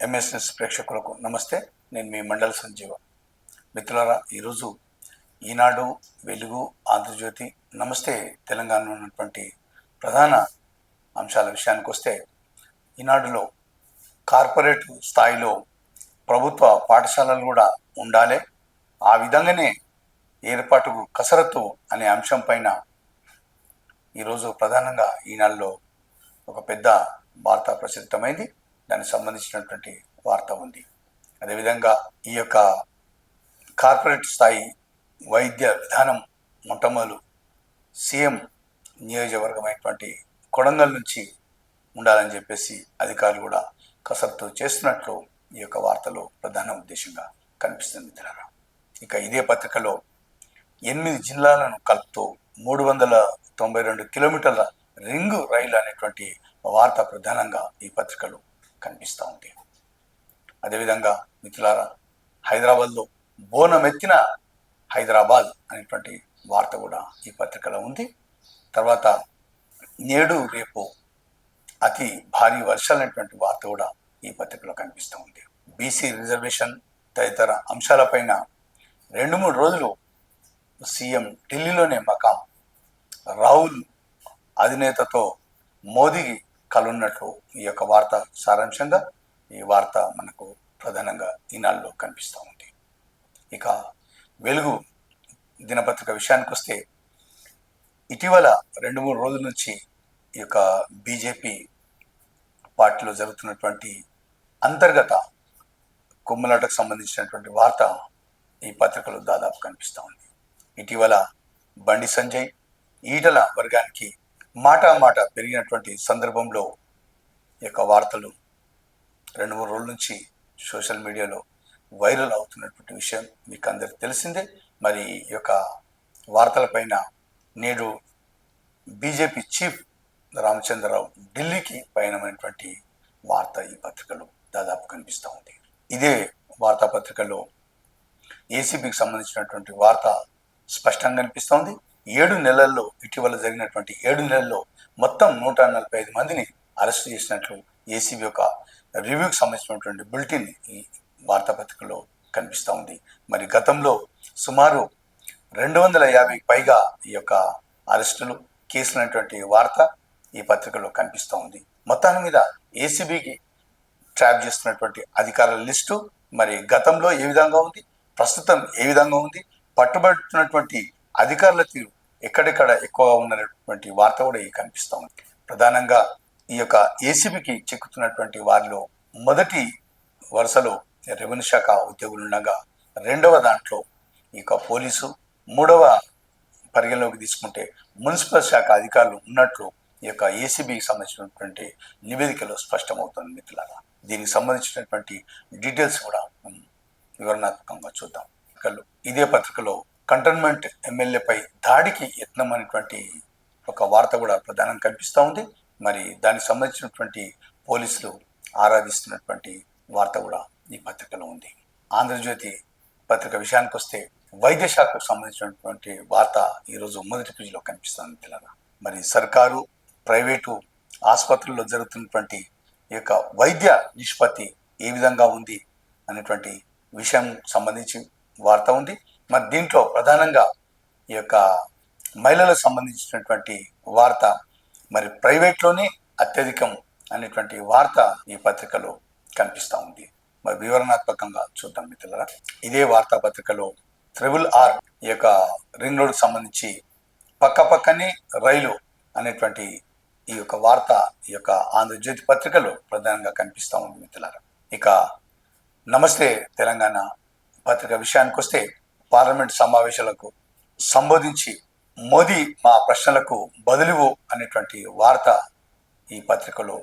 MSS ప్రేక్షకులకు నమస్తే. నేను మీ మండల సంజీవ. మిత్రులారా, ఈరోజు ఈనాడు, వెలుగు, ఆంధ్రజ్యోతి, నమస్తే తెలంగాణలో ఉన్నటువంటి ప్రధాన అంశాల విషయానికి వస్తే, ఈనాడులో కార్పొరేట్ స్థాయిలో ప్రభుత్వ పాఠశాలలు కూడా ఉండాలి, ఆ విధంగానే ఏర్పాటుకు కసరత్తు అనే అంశం పైన ఈరోజు ప్రధానంగా ఈనాడులో ఒక పెద్ద వార్త ప్రచురితమైంది. దానికి సంబంధించినటువంటి వార్త ఉంది. అదేవిధంగా ఈ యొక్క కార్పొరేట్ స్థాయి వైద్య విధానం మొట్టమొదలు సీఎం నియోజకవర్గమైనటువంటి కొడంగల్ నుంచి ఉండాలని చెప్పేసి అధికారులు కూడా కసరత్తు చేస్తున్నట్లు ఈ యొక్క వార్తలో ప్రధాన ఉద్దేశంగా కనిపిస్తుంది మిత్రులారా. ఇక ఇదే పత్రికలో 8 జిల్లాలను కలుపుతూ 392 కిలోమీటర్ల రింగు రైలు అనేటువంటి వార్త ప్రధానంగా ఈ పత్రికలో కనిపిస్తూ ఉంది. అదేవిధంగా మిత్రులారా, హైదరాబాద్లో బోనమెత్తిన హైదరాబాద్ అనేటువంటి వార్త కూడా ఈ పత్రికలో ఉంది. తర్వాత నేడు రేపు అతి భారీ వర్షాలు అనేటువంటి వార్త కూడా ఈ పత్రికలో కనిపిస్తూ ఉంది. బీసీ రిజర్వేషన్ తదితర అంశాలపైన 2-3 రోజులు సీఎం ఢిల్లీలోనే మకాం, రాహుల్ అధినేతతో మోదీకి కలున్నట్లు ఈ యొక్క వార్త సారాంశంగా ఈ వార్త మనకు ప్రధానంగా ఈనాడులో కనిపిస్తూ ఉంది. ఇక వెలుగు దినపత్రిక విషయానికి వస్తే, ఇటీవల 2-3 రోజుల నుంచి ఈ యొక్క బీజేపీ పార్టీలో జరుగుతున్నటువంటి అంతర్గత కుమ్ములాటకు సంబంధించినటువంటి వార్త ఈ పత్రికలో దాదాపు కనిపిస్తూ ఉంది. ఇటీవల బండి సంజయ్, ఈటల వర్గానికి మాట పెరిగినటువంటి సందర్భంలో ఈ యొక్క వార్తలు 2-3 రోజుల నుంచి సోషల్ మీడియాలో వైరల్ అవుతున్నటువంటి విషయం మీకు అందరికి తెలిసిందే. మరి ఈ యొక్క వార్తలపైన నేడు బీజేపీ చీఫ్ రామచంద్రరావు ఢిల్లీకి పయనమైనటువంటి వార్త ఈ పత్రికలో దాదాపు కనిపిస్తూ ఉంది. ఇదే వార్తాపత్రికలో ఏసీబీకి సంబంధించినటువంటి వార్త స్పష్టంగా కనిపిస్తోంది. 7 నెలల్లో, ఇటీవల జరిగినటువంటి 7 నెలల్లో మొత్తం 145 మందిని అరెస్ట్ చేసినట్లు ఏసీబీ యొక్క రివ్యూకి సంబంధించినటువంటి బులెటిన్ ఈ వార్తాపత్రికలో కనిపిస్తూ ఉంది. మరి గతంలో సుమారు 250 పైగా ఈ యొక్క అరెస్టులు, కేసులు అనేటువంటి వార్త ఈ పత్రికలో కనిపిస్తూ ఉంది. మొత్తాన్ని మీద ఏసీబీకి ట్రాప్ చేస్తున్నటువంటి అధికారుల లిస్టు మరి గతంలో ఏ విధంగా ఉంది, ప్రస్తుతం ఏ విధంగా ఉంది, పట్టుబడుతున్నటువంటి అధికారుల తీరు ఎక్కడెక్కడ ఎక్కువగా ఉన్నటువంటి వార్త కూడా కనిపిస్తూ ఉంది. ప్రధానంగా ఈ యొక్క ఏసీబీకి చిక్కుతున్నటువంటి వారిలో మొదటి వరుసలో రెవెన్యూ శాఖ ఉద్యోగులు ఉండగా, 2వ దాంట్లో ఈ యొక్క పోలీసు, 3వ పరిగణలోకి తీసుకుంటే మున్సిపల్ శాఖ అధికారులు ఉన్నట్లు ఈ యొక్క ఏసీబీకి సంబంధించినటువంటి నివేదికలో స్పష్టమవుతుంది మిత్రులారా. దీనికి సంబంధించినటువంటి డీటెయిల్స్ కూడా వివరణాత్మకంగా చూద్దాం. ఇదే పత్రికలో కంటోన్మెంట్ ఎమ్మెల్యేపై దాడికి యత్నం అనేటువంటి ఒక వార్త కూడా ప్రధానంగా కనిపిస్తూ ఉంది. మరి దానికి సంబంధించినటువంటి పోలీసులు ఆరాధిస్తున్నటువంటి వార్త కూడా ఈ పత్రికలో ఉంది. ఆంధ్రజ్యోతి పత్రిక విషయానికి వస్తే, వైద్య శాఖకు సంబంధించినటువంటి వార్త ఈరోజు మొదటి పేజీలో కనిపిస్తుంది పిల్లల. మరి సర్కారు, ప్రైవేటు ఆసుపత్రుల్లో జరుగుతున్నటువంటి ఈ యొక్క వైద్య నిష్పత్తి ఏ విధంగా ఉంది అనేటువంటి విషయం సంబంధించి వార్త ఉంది. మరి దీంట్లో ప్రధానంగా ఈ యొక్క మహిళలకు సంబంధించినటువంటి వార్త, మరి ప్రైవేట్లోనే అత్యధికం అనేటువంటి వార్త ఈ పత్రికలో కనిపిస్తూ ఉంది. మరి వివరణాత్మకంగా చూద్దాం మిత్రులారా. ఇదే వార్తాపత్రికలో RRR ఈ యొక్క రింగ్ రోడ్కు సంబంధించి పక్కనే రైలు అనేటువంటి ఈ యొక్క వార్త ఈ యొక్క ఆంధ్రజ్యోతి పత్రికలో ప్రధానంగా కనిపిస్తూ ఉంది మిత్రులారా. ఇక నమస్తే తెలంగాణ పత్రిక విషయానికి వస్తే, పార్లమెంట్ సమావేశాలకు సంబోధించి మోదీ మా ప్రశ్నలకు బదులివు అనేటువంటి వార్త ఈ పత్రికలో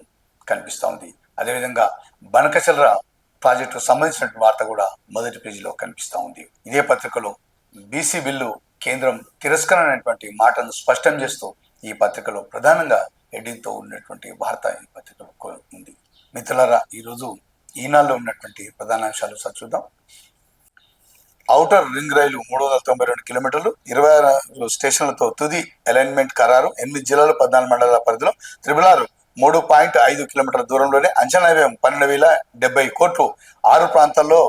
కనిపిస్తూ ఉంది. అదేవిధంగా బనకచర్ల ప్రాజెక్టుకు సంబంధించినటువంటి వార్త కూడా మొదటి పేజీలో కనిపిస్తూ ఉంది. ఇదే పత్రికలో బీసీ బిల్లు కేంద్రం తిరస్కరణ అనేటువంటి మాటను స్పష్టం చేస్తూ ఈ పత్రికలో ప్రధానంగా హెడ్డింగ్తో ఉన్నటువంటి వార్త ఈ పత్రికలో ఉంది. మిత్రులారా, ఈరోజు ఈనాడులో ఉన్నటువంటి ప్రధాన అంశాలు చూద్దాం. ఔటర్ రింగ్ రైలు 392 కిలోమీటర్లు, 26 స్టేషన్లతో తుది అలైన్మెంట్ ఖరారు. 8 జిల్లాలు, 14 మండలాల పరిధిలో RRR 3.5 కిలోమీటర్ల దూరంలోనే అంచనా వ్యయం 12,070 కోట్లు 6 ప్రాంతాల్లో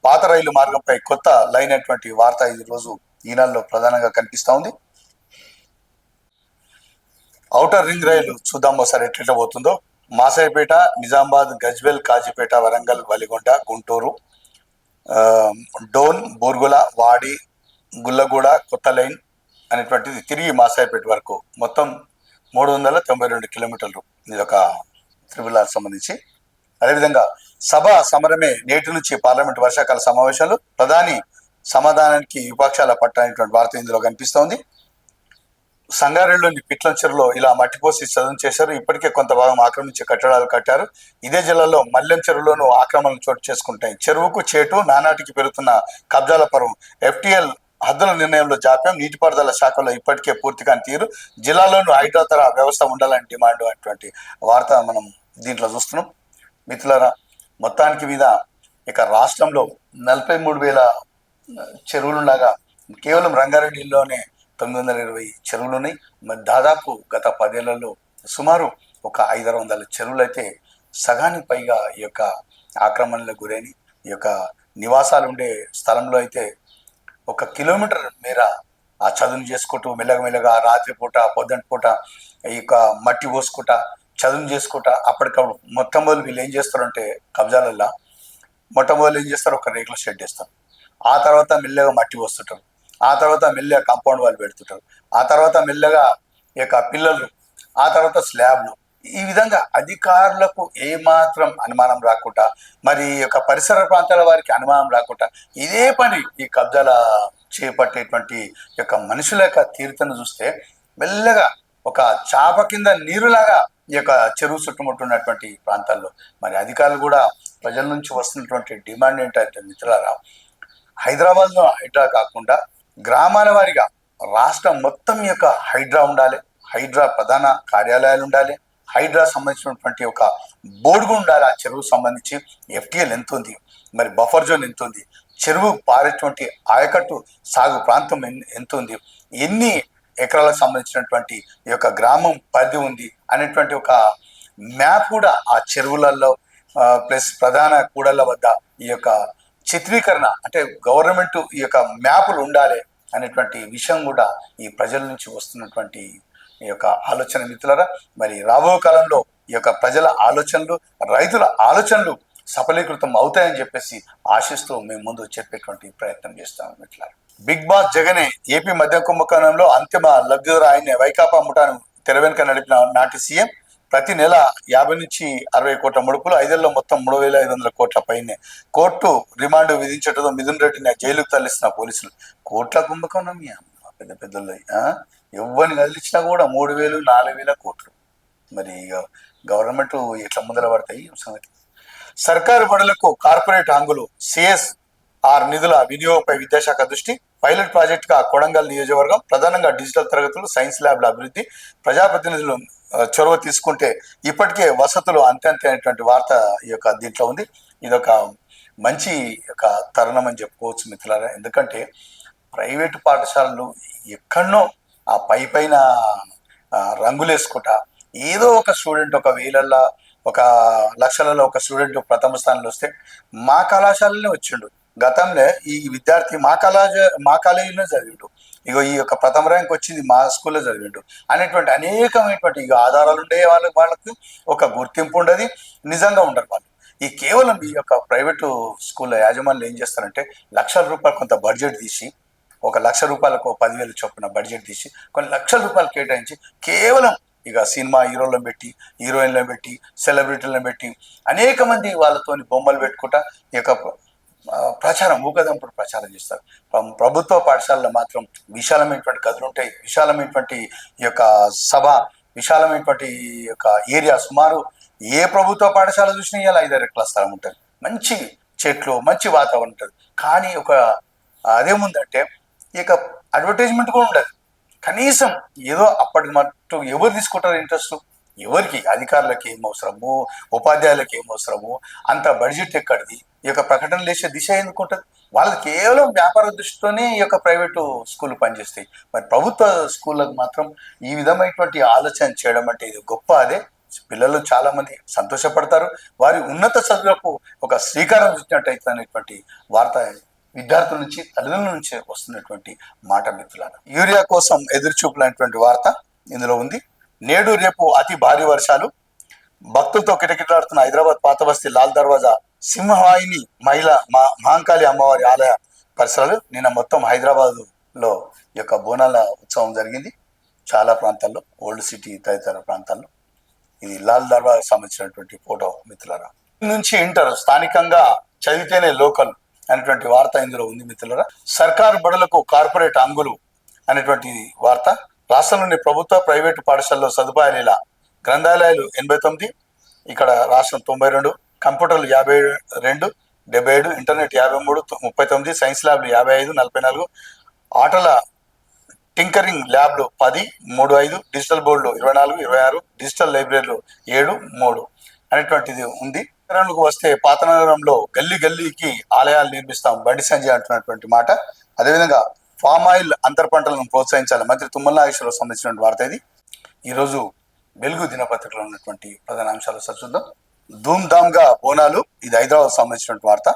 పాత రైలు మార్గంపై కొత్త లైన్ అయినటువంటి వార్త ఈ రోజు ఈనాడులో ప్రధానంగా కనిపిస్తా ఉంది. ఔటర్ రింగ్ రైలు చూద్దాం ఒకసారి ఎట్లా పోతుందో. మాసాయిపేట, నిజామాబాద్, గజ్వెల్, కాజీపేట, వరంగల్, వలిగొండ, గుంటూరు, డోన్, బోర్గుల, వాడి, గుల్లగూడ, కొత్త లైన్ అనేటువంటిది తిరిగి మాసాయిపేట వరకు మొత్తం 392 కిలోమీటర్లు. ఇది ఒక త్రిపుల్ ఆర్ సంబంధించి. అదేవిధంగా సభ సమరమే నేటి నుంచి పార్లమెంట్ వర్షాకాల సమావేశాలు, ప్రధాని సమాధానానికి విపక్షాల పట్టనటువంటి వార్త ఇందులో కనిపిస్తోంది. సంగారెడ్డిలోని పిట్లం చెరువులో ఇలా మట్టిపోసి చదును చేశారు. ఇప్పటికే కొంత భాగం ఆక్రమించి కట్టడాలు కట్టారు. ఇదే జిల్లాలో మల్లెం చెరువులోనూ ఆక్రమణలు చోటు చేసుకుంటాయి. చెరువుకు చేటు నానాటికి పెరుగుతున్న కబ్జాల పర్వం, ఎఫ్టీఎల్ హద్దుల నిర్ణయంలో జాప్యం, నీటిపారుదల శాఖలో ఇప్పటికే పూర్తిగా తీరు, జిల్లాలోనూ హైడ్రాతర వ్యవస్థ ఉండాలని డిమాండ్ అటువంటి వార్త మనం దీంట్లో చూస్తున్నాం. మిత్రులారా, మొత్తానికి మీద ఇక రాష్ట్రంలో 43,000 చెరువులుండగా కేవలం రంగారెడ్డిలోనే 920 చెరువులు ఉన్నాయి. మరి దాదాపు గత 10 ఏళ్లలో సుమారు ఒక 500 చెరువులు అయితే సగానికి పైగా ఈ యొక్క ఆక్రమణలకు గురైన ఈ యొక్క నివాసాలు ఉండే స్థలంలో అయితే 1 కిలోమీటర్ మేర ఆ చదును చేసుకుంటూ మెల్లగా రాత్రిపూట పొద్దుంటి ఈ యొక్క మట్టి పోసుకుంటా చదును చేసుకుంటా అప్పటికప్పుడు మొట్టమొదలు వీళ్ళు ఏం చేస్తారంటే కబ్జాలల్లో మొట్టమొదలు ఏం చేస్తారు, ఒక రేకుల షెడ్ వేస్తారు. ఆ తర్వాత మెల్లగా మట్టి పోస్తుంటారు. ఆ తర్వాత మెల్లగా కాంపౌండ్ వాళ్ళు పెడుతుంటారు. ఆ తర్వాత మెల్లగా ఈ యొక్క పిల్లలు, ఆ తర్వాత స్లాబ్లు. ఈ విధంగా అధికారులకు ఏమాత్రం అనుమానం రాకుండా, మరి ఈ యొక్క పరిసర ప్రాంతాల వారికి అనుమానం రాకుండా ఇదే పని ఈ కబ్జాల చేపట్టేటువంటి యొక్క మనుషుల యొక్క తీరుతను చూస్తే మెల్లగా ఒక చాప కింద నీరులాగా ఈ యొక్క చెరువు చుట్టుముట్టున్నటువంటి ప్రాంతాల్లో మరి అధికారులు కూడా ప్రజల నుంచి వస్తున్నటువంటి డిమాండ్ ఏంటంటే మిత్రులారా, హైదరాబాద్లో హైడ్రా కాకుండా గ్రామాల వారిగా రాష్ట్రం మొత్తం యొక్క హైడ్రా ఉండాలి, హైడ్రా ప్రధాన కార్యాలయాలు ఉండాలి, హైడ్రా సంబంధించినటువంటి ఒక బోర్డు ఉండాలి. ఆ చెరువుకు సంబంధించి ఎఫ్టీఎల్ ఎంత ఉంది, మరి బఫర్ జోన్ ఎంత ఉంది, చెరువు పారేటువంటి ఆయకట్టు సాగు ప్రాంతం ఎంత ఉంది, ఎన్ని ఎకరాలకు సంబంధించినటువంటి ఈ యొక్క గ్రామం పరిధి ఉంది అనేటువంటి ఒక మ్యాప్ కూడా ఆ చెరువులలో ప్లస్ ప్రధాన కూడళ్ల వద్ద ఈ యొక్క చిత్రీకరణ అంటే గవర్నమెంట్ ఈ యొక్క మ్యాపులు ఉండాలి అనేటువంటి విషయం కూడా ఈ ప్రజల నుంచి వస్తున్నటువంటి ఈ యొక్క ఆలోచన మిత్రులారా. మరి రాబో కాలంలో ఈ యొక్క ప్రజల ఆలోచనలు, రైతుల ఆలోచనలు సఫలీకృతం అవుతాయని చెప్పేసి ఆశిస్తూ మేము ముందు చెప్పేటువంటి ప్రయత్నం చేస్తాం మిత్రులారా. బిగ్ బాస్ జగనే ఏపీ మద్యం కుంభకోణంలో అంతిమ లబ్ధిదారు ఆయనే. వైకాపా ముఠాను తెర వెనుక నడిపిన నాటి సీఎం ప్రతి నెల 50 నుంచి 60 కోట్ల ముడుపులు, 5 ఏళ్లలో మొత్తం 3,500 కోట్ల పైనే. కోర్టు రిమాండ్ విధించడంతో మిథున్ రెడ్డిని జైలుకు తరలిస్తున్న పోలీసులు. కోట్ల కుంభకోణం పెద్ద పెద్దలు ఎవరిని కదిలించినా కూడా 3,000, 4,000 కోట్లు. మరి గవర్నమెంట్ ఎట్లా ముందర పడతాయి సంగతి. సర్కారు బడులకు కార్పొరేట్ హంగులు, సిఎస్ఆర్ నిధుల వినియోగంపై విద్యాశాఖ దృష్టి. పైలట్ ప్రాజెక్టుగా కొడంగల్ నియోజకవర్గం ప్రధానంగా డిజిటల్ తరగతులు, సైన్స్ ల్యాబ్ల అభివృద్ధి, ప్రజాప్రతినిధులు చొరవ తీసుకుంటే ఇప్పటికే వసతులు అంతే అనేటువంటి వార్త ఈ యొక్క దీంట్లో ఉంది. ఇదొక మంచి యొక్క తరుణం అని చెప్పుకోవచ్చు మిత్రులారా. ఎందుకంటే ప్రైవేటు పాఠశాలలు ఎక్కడనో ఆ పైన రంగులు వేసుకుంటా ఏదో ఒక స్టూడెంట్ ఒక వేలల్లో ఒక లక్షలలో ఒక స్టూడెంట్ ప్రథమ స్థానంలో వస్తే మా కళాశాలలోనే వచ్చిండు. గతంలో ఈ విద్యార్థి మా కాలేజీలోనే చదివిండు, ఇగో ఈ యొక్క ప్రథమ ర్యాంక్ వచ్చింది మా స్కూల్లో చదివిండు అనేటువంటి అనేకమైనటువంటి ఇక ఆధారాలు ఉండే వాళ్ళకి ఒక గుర్తింపు ఉండదు, నిజంగా ఉండరు వాళ్ళు. ఈ కేవలం ఈ యొక్క ప్రైవేటు స్కూల్లో యాజమాన్యులు ఏం చేస్తారంటే ₹1,00,000 కొంత బడ్జెట్ తీసి, ₹1,00,000 10,000 చొప్పున బడ్జెట్ తీసి కొన్ని ₹1,00,000 కేటాయించి కేవలం ఇక సినిమా హీరోలను పెట్టి, హీరోయిన్లను పెట్టి, సెలబ్రిటీలను పెట్టి అనేక మంది వాళ్ళతోని బొమ్మలు పెట్టుకుంటా ఈ యొక్క ప్రచారం ఊకదంపుడు ప్రచారం చేస్తారు. ప్రభుత్వ పాఠశాలలో మాత్రం విశాలమైనటువంటి గదులు ఉంటాయి, విశాలమైనటువంటి ఈ యొక్క సభ, విశాలమైనటువంటి ఈ యొక్క ఏరియా. సుమారు ఏ ప్రభుత్వ పాఠశాల చూసినా ఇలా 5 ఎకరాల స్థలం ఉంటుంది, మంచి చెట్లు, మంచి వాతావరణం ఉంటుంది. కానీ ఒక అదేముందంటే ఇక అడ్వర్టైజ్మెంట్ కూడా ఉండదు. కనీసం ఏదో అప్పటి మట్టు ఎవరు తీసుకుంటారు ఇంట్రెస్ట్, ఎవరికి అధికారులకి ఏం అవసరము, ఉపాధ్యాయులకి ఏం అవసరము, అంత బడ్జెట్ ఎక్కడిది, ఈ యొక్క ప్రకటనలు వేసే దిశ ఎందుకు ఉంటుంది? వాళ్ళకి కేవలం వ్యాపార దృష్టితోనే ఈ యొక్క ప్రైవేటు స్కూళ్ళు పనిచేస్తాయి. మరి ప్రభుత్వ స్కూళ్ళకు మాత్రం ఈ విధమైనటువంటి ఆలోచన చేయడం అంటే ఇది గొప్ప, అదే పిల్లలు చాలా మంది సంతోషపడతారు. వారి ఉన్నత చదువులకు ఒక శ్రీకారం చుట్టినట్టయితే అనేటువంటి వార్త విద్యార్థుల నుంచి, తల్లిదండ్రుల నుంచి వస్తున్నటువంటి మాట మిత్రులారా. యూరియా కోసం ఎదురుచూపులైనటువంటి వార్త ఇందులో ఉంది. నేడు రేపు అతి భారీ వర్షాలు, భక్తులతో కిటకిటలాడుతున్న హైదరాబాద్ పాత బస్తీ లాల్ దర్వాజా సింహవాహిని మహంకాళి అమ్మవారి ఆలయ పరిసరాలు. నిన్న మొత్తం హైదరాబాద్ లో ఈ యొక్క బోనాల ఉత్సవం జరిగింది. చాలా ప్రాంతాల్లో, ఓల్డ్ సిటీ తదితర ప్రాంతాల్లో. ఇది లాల్ దర్వాజా సంబంధించినటువంటి ఫోటో మిత్రులారా. నుంచి ఇంటర్ స్థానికంగా చదివితేనే లోకల్ అనేటువంటి వార్త ఇందులో ఉంది మిత్రులారా. సర్కారు బడులకు కార్పొరేట్ అంగులు అనేటువంటి వార్త. రాష్ట్రంలోని ప్రభుత్వ ప్రైవేటు పాఠశాలలో సదుపాయాలు ఇలా: గ్రంథాలయాలు 89, ఇక్కడ రాష్ట్రం 92, కంప్యూటర్లు 52, 77, ఇంటర్నెట్ 53, 39, సైన్స్ ల్యాబ్లు 55, 44, ఆటల టింకరింగ్ ల్యాబ్లు 10, 35, డిజిటల్ బోర్డులు 24, 26, డిజిటల్ లైబ్రరీలు 7, 3 అనేటువంటిది ఉంది. నగరంలోకి వస్తే పాత నగరంలో గల్లీ గల్లీకి ఆలయాలు నిర్మిస్తాం, బండి సంజయ్ అంటున్నటువంటి మాట. అదేవిధంగా ఫామ్ ఆయిల్ అంతర పంటలను ప్రోత్సహించాలి, మంత్రి తుమ్మల నాగేశ్వరరావు సంబంధించిన వార్త ఇది. ఈరోజు వెలుగు దినపత్రికలో ఉన్నటువంటి ప్రధాన అంశాలు చూద్దాం. ధూమ్ గా బోనాలు, ఇది హైదరాబాద్ సంబంధించినటువంటి వార్త.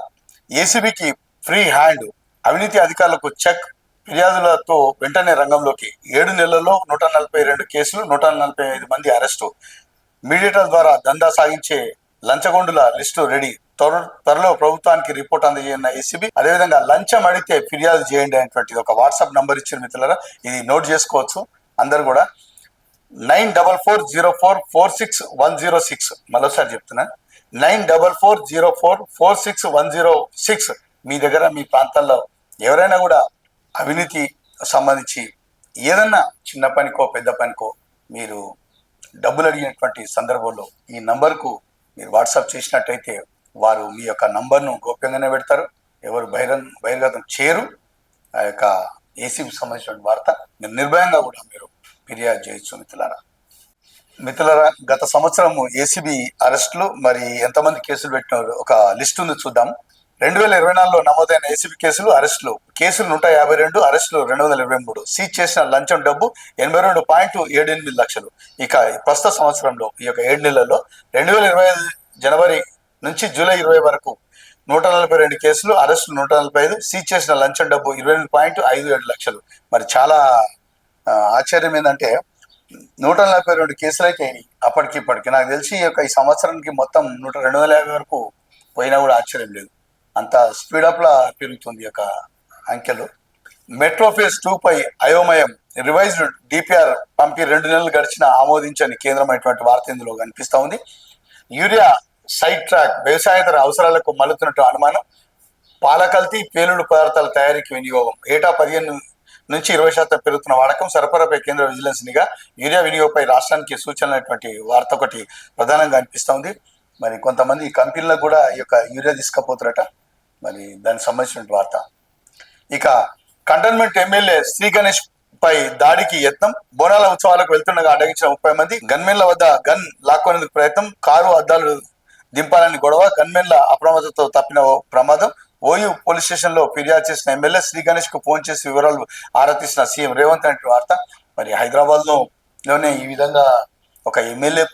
ఏసీబీకి ఫ్రీ హ్యాండ్, అవినీతి అధికారులకు చెక్, ఫిర్యాదులతో వెంటనే రంగంలోకి. 7 నెలల్లో 142 కేసులు, 145 మంది అరెస్టు. మీడియేటర్ ద్వారా దందా సాగించే లంచగొండుల లిస్టు రెడీ, త్వరలో ప్రభుత్వానికి రిపోర్ట్ అందజేయన్న ఏసీబీ. అదేవిధంగా లంచం అడిగితే ఫిర్యాదు చేయండి అనేటువంటిది ఒక వాట్సాప్ నంబర్ ఇచ్చిన మిత్రులారా, ఇది నోట్ చేసుకోవచ్చు అందరు కూడా. 9440446106, మరోసారి చెప్తున్నా, 9440446106. మీ దగ్గర, మీ ప్రాంతాల్లో ఎవరైనా కూడా అవినీతి సంబంధించి ఏదన్నా చిన్న పనికో పెద్ద పనికో మీరు డబ్బులు అడిగినటువంటి సందర్భంలో ఈ నంబర్కు మీరు వాట్సాప్ చేసినట్టయితే వారు మీ యొక్క నంబర్ను గోప్యంగానే పెడతారు, ఎవరు బహిర్గతం చేయరు. ఆ యొక్క ఏసీబీ సంబంధించిన వార్త మీరు నిర్భయంగా కూడా మీరు ఫిర్యాదు చేయొచ్చు మిత్రులారా. గత సంవత్సరము ఏసీబీ అరెస్టులు మరి ఎంతమంది కేసులు పెట్టినారు ఒక లిస్ట్ ఉంది, చూద్దాం. 2024లో నమోదైన ఏసీబీ కేసులు, అరెస్టులు. కేసులు 152, అరెస్టులు 223. సీజ్ చేసిన లంచం డబ్బు 82.78 లక్షలు. ఇక ప్రస్తుత సంవత్సరంలో ఈ యొక్క 7 నెలల్లో 2025 జనవరి నుంచి జూలై 20 వరకు 142 కేసులు, అరెస్టులు 145. సీజ్ చేసిన లంచం డబ్బు 28.57 లక్షలు. మరి చాలా ఆశ్చర్యం ఏంటంటే 142 కేసులు అయితే అప్పటికి ఇప్పటికి నాకు తెలిసి ఈ సంవత్సరానికి మొత్తం 250 వరకు పోయినా కూడా ఆశ్చర్యం లేదు. అంత స్పీడప్ లా పెరుగుతుంది యొక్క అంకెలు. మెట్రో ఫేజ్ 2 పై అయోమయం, రివైజ్డ్ డిపిఆర్ పంపి 2 నెలలు గడిచిన ఆమోదించని కేంద్రమైనటువంటి వార్త ఇందులో కనిపిస్తా ఉంది. యూరియా సైడ్ ట్రాక్, వ్యవసాయేతర అవసరాలకు మల్లుతున్నట్టు అనుమానం. పాల కల్తీ, పేలుడు పదార్థాల తయారీకి వినియోగం. ఏటా 15 నుంచి 20% పెరుగుతున్న వాడకం. సరఫరాపై కేంద్ర విజిలెన్స్ నిఘా. యూరియా వినియోగంపై రాష్ట్రానికి సూచనలైనటువంటి వార్త ఒకటి ప్రధానంగా అనిపిస్తూ ఉంది. మరి కొంతమంది కంపెనీలకు కూడా ఈ యొక్క యూరియా తీసుకపోతారట, మరి దానికి సంబంధించిన వార్త. ఇక కంటోన్మెంట్ ఎమ్మెల్యే శ్రీ గణేష్ పై దాడికి యత్నం. బోనాల ఉత్సవాలకు వెళ్తుండగా అడ్డగించిన 30 మంది. గన్మెన్ల వద్ద గన్ లాక్కొనేందుకు ప్రయత్నం. కారు అద్దాలు దింపాలని గొడవ. గన్మెన్ల అప్రమత్తతో తప్పిన ప్రమాదం. ఓయూ పోలీస్ స్టేషన్ లో ఫిర్యాదు చేసిన ఎమ్మెల్యే శ్రీ గణేష్ కు ఫోన్ చేసి వివరాలు ఆరా తీసిన సీఎం రేవంత్ అనే వార్త. మరి హైదరాబాద్ లోనే ఈ విధంగా ఒక ఎమ్మెల్యే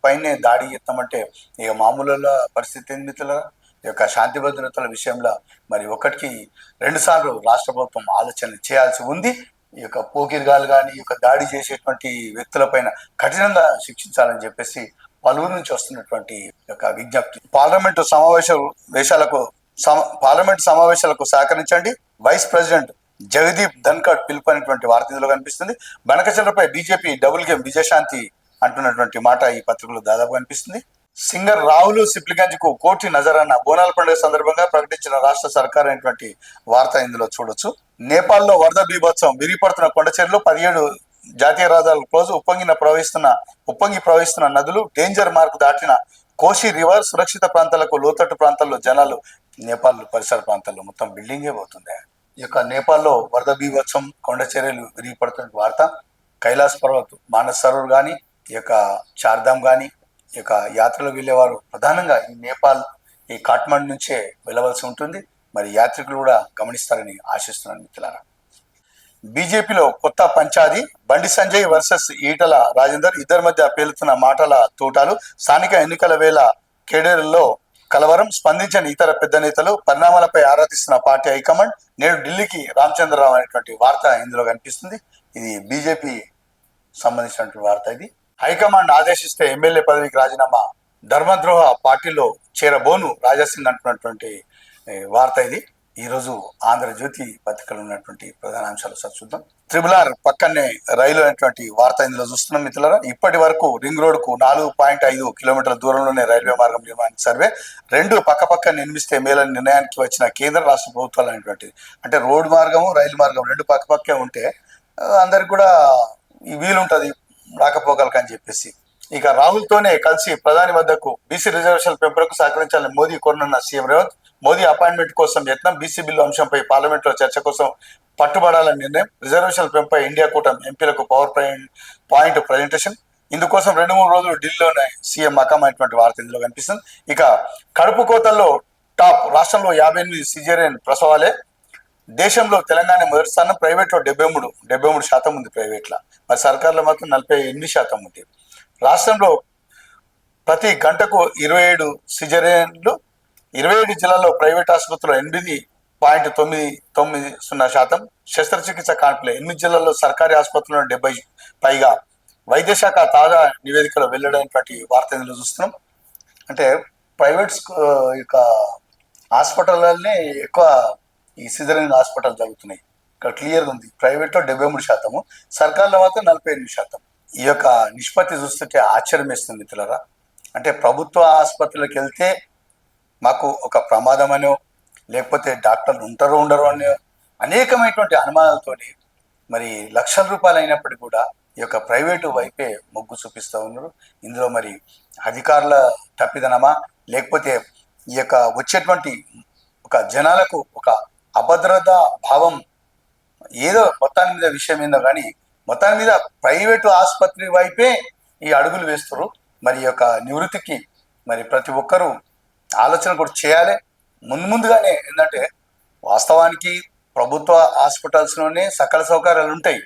పైనే దాడి చేస్తామంటే ఇక మామూలు పరిస్థితి ఏంది మిత్రులారా? ఈ యొక్క శాంతి భద్రతల విషయంలో మరి 1కి 2 సార్లు రాష్ట్ర ప్రభుత్వం ఆలోచన చేయాల్సి ఉంది. ఈ యొక్క పోకిరిగాలు కానీ ఈ యొక్క దాడి చేసేటువంటి వ్యక్తులపైన కఠినంగా శిక్షించాలని చెప్పేసి పలువురు నుంచి వస్తున్నటువంటి యొక్క విజ్ఞప్తి. పార్లమెంటు సమావేశాలకు సహకరించండి, వైస్ ప్రెసిడెంట్ జగదీప్ ధన్కడ్ పిలుపునటువంటి వార్త ఇందులో కనిపిస్తుంది. బనకచంద్రపై బీజేపీ డబుల్ గేమ్, విజయశాంతి అంటున్నటువంటి మాట ఈ పత్రికలో దాదాపు కనిపిస్తుంది. సింగర్ రాహుల్ సిప్లిగంజ్ కు కోర్టు నజరానా. బోనాల పండుగ సందర్భంగా ప్రకటించిన రాష్ట్ర సర్కార్ అనేటువంటి వార్త ఇందులో చూడొచ్చు. నేపాల్లో వరద బీభత్సం, విరిగిపడుతున్న కొండచెరువులు, 17 జాతీయ రహదారులు క్లోజ్. ఉప్పొంగి ప్రవహిస్తున్న నదులు, డేంజర్ మార్క్ దాటిన కోషి రివర్. సురక్షిత ప్రాంతాలకు, లోతట్టు ప్రాంతాల్లో జనాలు. నేపాల్ పరిసర ప్రాంతాల్లో మొత్తం బిల్డింగే పోతుంది. ఈ యొక్క నేపాల్లో వరద బీభత్సం, కొండ చర్యలు విరిగిపడుతున్న వార్త. కైలాస్ పర్వత్, మానస్ సరోవర్ కానీ, ఈ యొక్క చార్ధామ్ కానీ, ఈ యొక్క యాత్రలు వెళ్ళేవారు ప్రధానంగా ఈ నేపాల్, ఈ కాఠ్మండు నుంచే వెళ్ళవలసి ఉంటుంది. మరి యాత్రికులు కూడా గమనిస్తారని ఆశిస్తున్నాను మిత్రులారా. బీజేపీలో కొత్త పంచాది, బండి సంజయ్ వర్సెస్ ఈటల రాజేందర్, ఇద్దరి మధ్య పేలుతున్న మాటల తూటాలు, స్థానిక ఎన్నికల వేళ కేడర్లో కలవరం, స్పందించని ఇతర పెద్ద నేతలు, పరిణామాలపై ఆరా తీస్తున్న పార్టీ హైకమాండ్, నేడు ఢిల్లీకి రామచంద్రరావు అనేటువంటి వార్త ఇందులో కనిపిస్తుంది. ఇది బీజేపీ సంబంధించినటువంటి వార్త. ఇది హైకమాండ్ ఆదేశిస్తే ఎమ్మెల్యే పదవికి రాజీనామా, ధర్మద్రోహ పార్టీలో చేరబోను రాజాసింగ్ అంటున్నటువంటి వార్త. ఇది ఈరోజు ఆంధ్రజ్యోతి పత్రికలో ఉన్నటువంటి ప్రధాన అంశాలు సార్ చూద్దాం. త్రిబుల్ ఆర్ పక్కనే రైలు అనేటువంటి వార్త ఇందులో చూస్తున్నాం మిత్రులారా. ఇప్పటి వరకు రింగ్ రోడ్ కు 4.5 కిలోమీటర్ల దూరంలోనే రైల్వే మార్గం నిర్మాణానికి సర్వే, రెండు పక్క నిర్మిస్తే మేలని నిర్ణయానికి వచ్చిన కేంద్ర రాష్ట్ర ప్రభుత్వాలు అనేటువంటిది. అంటే రోడ్డు మార్గము రైలు మార్గం రెండు పక్కపక్కే ఉంటే అందరికి కూడా ఈ వీలుంటది రాకపోకలకు అని చెప్పేసి. ఇక రాహుల్ తోనే కలిసి ప్రధాని వద్దకు బీసీ రిజర్వేషన్ పెంపునకు సహకరించాలని మోదీ కోరనున్న సీఎం రేవంత్, మోదీ అపాయింట్మెంట్ కోసం యత్నం, బీసీ బిల్లు అంశంపై పార్లమెంట్ లో చర్చ కోసం పట్టుబడాలని నిర్ణయం, రిజర్వేషన్ల పెంపై ఇండియా కూటమి ఎంపీలకు పవర్ పాయింట్ ప్రజెంటేషన్, ఇందుకోసం 2-3 రోజులు ఢిల్లీలోనే సీఎం అకామైనటువంటి వార్త ఇందులో కనిపిస్తుంది. ఇక కడుపు కోతల్లో టాప్, రాష్ట్రంలో 58 సిజేరియన్ ప్రసవాలే, దేశంలో తెలంగాణ మొదటి స్థానం, ప్రైవేట్లో 73% ఉంది ప్రైవేట్లో, మరి సర్కార్లో మాత్రం 48% ఉంది. రాష్ట్రంలో ప్రతి గంటకు 27 సిజేరియన్లు, 27 జిల్లాల్లో ప్రైవేట్ ఆసుపత్రులు 8.90% శస్త్రచికిత్స కాన్పులే, 8 జిల్లాల్లో సర్కారీ ఆసుపత్రుల్లో 70 పైగా. వైద్య శాఖ తాజా నివేదికలో వెల్లడైనటువంటి వార్త ఇందులో చూస్తున్నాం. అంటే ప్రైవేట్ యొక్క హాస్పిటల్లనే ఎక్కువ ఈ సిజరీన్ హాస్పిటల్ జరుగుతున్నాయి. ఇక్కడ క్లియర్గా ఉంది, ప్రైవేట్లో 73%, సర్కార్లో మాత్రం 48%. ఈ యొక్క నిష్పత్తి చూస్తుంటే ఆశ్చర్యం వేస్తుంది మిత్రులారా. అంటే ప్రభుత్వ ఆసుపత్రులకు వెళ్తే మాకు ఒక ప్రమాదమనో, లేకపోతే డాక్టర్లు ఉంటారో ఉండరో అనే అనేకమైనటువంటి అనుమానాలతోటి మరి లక్షల రూపాయలు అయినప్పటికీ కూడా ఈ యొక్క ప్రైవేటు వైపే మొగ్గు చూపిస్తూ ఉన్నారు. ఇందులో మరి అధికారుల తప్పిదనమా, లేకపోతే ఈ యొక్క వచ్చేటువంటి ఒక జనాలకు ఒక అభద్రత భావం ఏదో మొత్తాన్ని మీద విషయం ఏందో కానీ మొత్తాన్ని మీద ప్రైవేటు ఆసుపత్రి వైపే ఈ అడుగులు వేస్తారు. మరి ఈ యొక్క నివృత్తికి మరి ప్రతి ఒక్కరూ ఆలోచన కూడా చేయాలి. ముందుగానే ఏంటంటే వాస్తవానికి ప్రభుత్వ హాస్పిటల్స్లోనే సకల సౌకర్యాలు ఉంటాయి.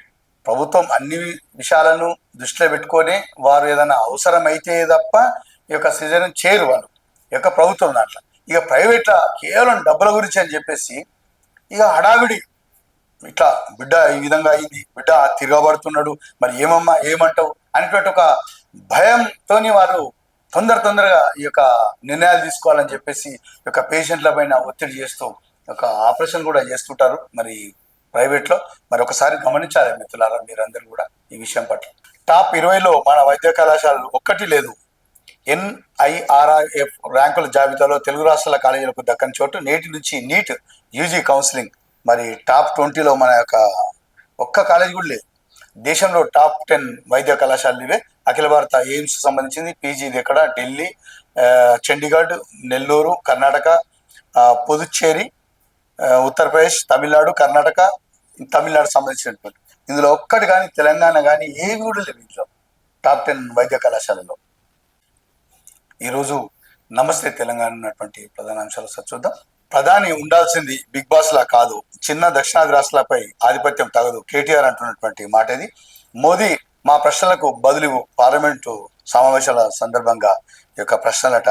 ప్రభుత్వం అన్ని విషయాలను దృష్టిలో పెట్టుకొని వారు ఏదైనా అవసరం అయితే తప్ప ఈ యొక్క సిజరీన్ చేయరు వాళ్ళు, ఈ యొక్క ప్రభుత్వం దాంట్లో. ఇక ప్రైవేట్లో కేవలం డబ్బుల గురించి అని చెప్పేసి ఇక హడావిడి, ఇట్లా బిడ్డ ఈ విధంగా అయింది, బిడ్డ తిరగబడుతున్నాడు, మరి ఏమమ్మా ఏమంటావు అనేటువంటి ఒక భయంతో వారు తొందరగా ఈ యొక్క నిర్ణయాలు తీసుకోవాలని చెప్పేసి ఈ యొక్క పేషెంట్ల పైన ఒత్తిడి చేస్తూ ఒక ఆపరేషన్ కూడా చేస్తుంటారు మరి ప్రైవేట్లో. మరి ఒకసారి గమనించాలి మిత్రులారా మీరందరూ కూడా ఈ విషయం పట్ల. టాప్ 20లో మన వైద్య కళాశాలలు ఒక్కటి లేదు. NIRF ర్యాంకుల జాబితాలో తెలుగు రాష్ట్రాల కాలేజీలకు దక్కని చోటు, నేటి నుంచి నీట్ యూజీ కౌన్సిలింగ్. మరి టాప్ 20లో మన యొక్క ఒక్క కాలేజీ కూడా లేదు. దేశంలో టాప్ 10 వైద్య కళాశాలలు ఇవే. అఖిల భారత ఎయిమ్స్ సంబంధించింది పీజీది ఎక్కడ, ఢిల్లీ, చండీగఢ్, నెల్లూరు, కర్ణాటక, పుదుచ్చేరి, ఉత్తరప్రదేశ్, తమిళనాడు, కర్ణాటక, తమిళనాడు సంబంధించినటువంటి. ఇందులో ఒక్కటి కానీ తెలంగాణ కానీ ఏవి కూడా లేవు ఇందులో టాప్ 10 వైద్య కళాశాలలో. ఈరోజు నమస్తే తెలంగాణ ఉన్నటువంటి ప్రధాన అంశాలు చూద్దాం. ప్రధాని ఉండాల్సింది బిగ్ బాస్ లా కాదు, చిన్న దక్షిణాది రాష్ట్రాలపై ఆధిపత్యం తగదు, కేటీఆర్ అంటున్నటువంటి మాట ఇది. మోదీ మా ప్రశ్నలకు బదులు పార్లమెంటు సమావేశాల సందర్భంగా ఈ యొక్క ప్రశ్నలట.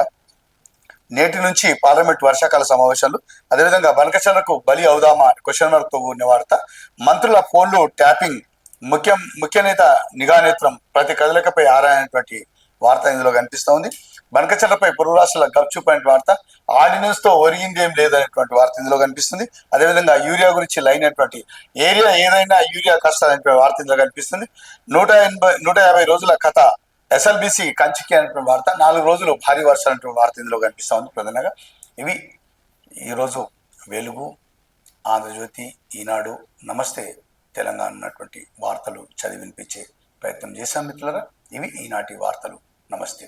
నేటి నుంచి పార్లమెంట్ వర్షాకాల సమావేశాలు, అదేవిధంగా బనకచర్లకు బలి అవుదామా క్వశ్చన్ మార్క్తో కూడిన వార్త. మంత్రుల ఫోన్లు ట్యాపింగ్, ముఖ్య నేత నిఘా నేత్రం, ప్రతి కదలికపై ఆరాయనటువంటి వార్త ఇందులో కనిపిస్తూ ఉంది. బనకచర్లపై పొరుగు రాష్ట్రాల గప్చూప్ అనే వార్త, ఆర్డినెన్స్ తో ఒరిగింది ఏం లేదనేటువంటి వార్త ఇందులో కనిపిస్తుంది. అదేవిధంగా యూరియా గురించి లైన్ అయినటువంటి ఏరియా ఏదైనా యూరియా కష్టాలనేటువంటి వార్త ఇందులో కనిపిస్తుంది. 150 రోజుల కథ, SLBC కంచికి అనేటువంటి వార్త, 4 రోజులు భారీ వర్షాలు అనేటువంటి వార్త ఇందులో కనిపిస్తూ ఉంది ప్రధానంగా. ఇవి ఈరోజు వెలుగు, ఆంధ్రజ్యోతి, ఈనాడు, నమస్తే తెలంగాణ ఉన్నటువంటి వార్తలు చదివి వినిపించే ప్రయత్నం చేశాం మిత్రులారా. ఇవి ఈనాటి వార్తలు. నమస్తే.